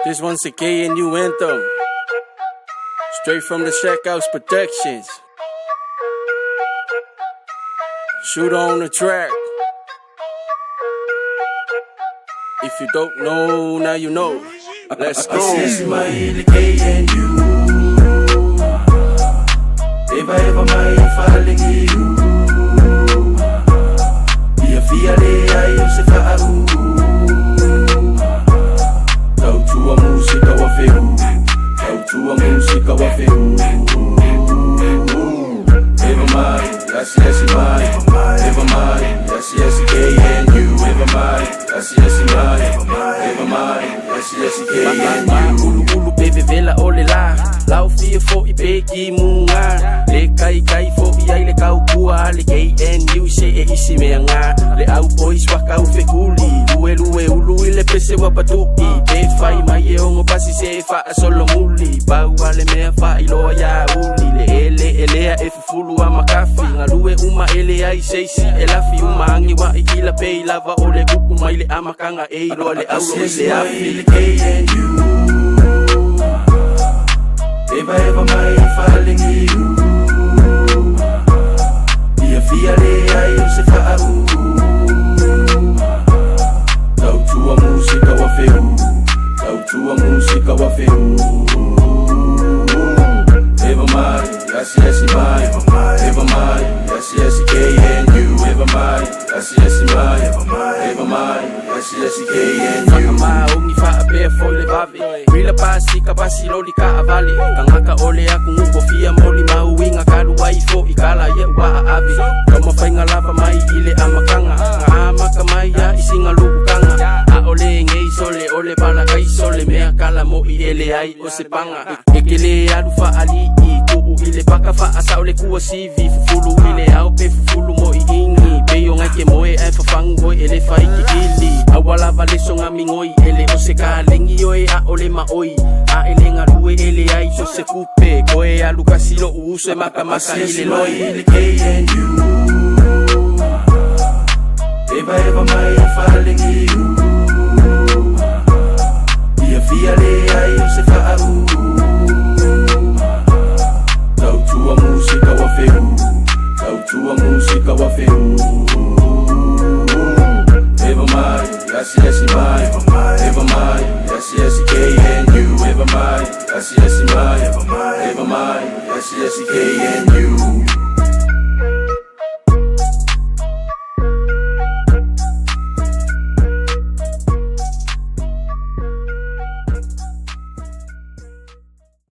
This one's a K&U Anthem, straight from the Shack House Productions. Shootah on the track. If you don't know, now you know. Let's go. Smile K&U. Ever my falling you. Dia fiale ayo se fa'u. Kau tua musika wa feu. Kau tua musika wa feu. Ever my, yes my. Ever my, yes K&U. Ever my, yes my. Ever my, yes K&U. Ulu bebe vela ole la. Lau fia fo I peki munga. Le kai fo I ai le kau kua. Le K&U se e isi mea ngā. Le au boys waka u fekuli. Lue ulu I le pese wapatuki. Pe fai mai e ongo pasi se e faa solo muli. Bau ale mea faa I loa ya uli. Le elea e fufulu a makafi. Nga lue uma ele ai seisi e lafi. Uma angi wa I kila pei lava o le kuku mai le amakanga e ilo le au le se afi. K&U. Ever my falling you. Dia fiale ayo se fa'u. Kau tua musika wa feu. Kau tua musika wa feu. Ever my, yes my. Ever my, yes K&U. Ever my, yes my. Ever my, yes K&U. Whakama ongi wha bea fo le vavi. Wila pasi ka pasi loli ka avali. Kangaka ole aku nguko fia moli mauinga kalu wai fo I kala ye wa avi. Kama whainga lava mai ile amakanga. Nga amaka mai ya isinga luku kanga. A ole ngei sole ole pala kai sole mea kala mo I ele ai o se panga. Ekele alu wha ali I tuu ile paka wha asa ole kua sivi. Fufulu ile au pe fufulu mo I ingi. Peyo ngai ke moe ai whafangu hoi ele whai ki ili. Awala vale songa mingoi ele o se ka lengi oi a ole maoi. A ele nga lue ele ai so se kupe. Koe alu kasilo uuse makamasa ile loi. Smile K&U. Ever my falling you. Dia fiale ayo se fa'u. Kau tua musika wa feu. Kau tua musika wa feu. Ever my, yes my. Ever my, yes K&U. Ever my, yes my. Ever my, yes K&U.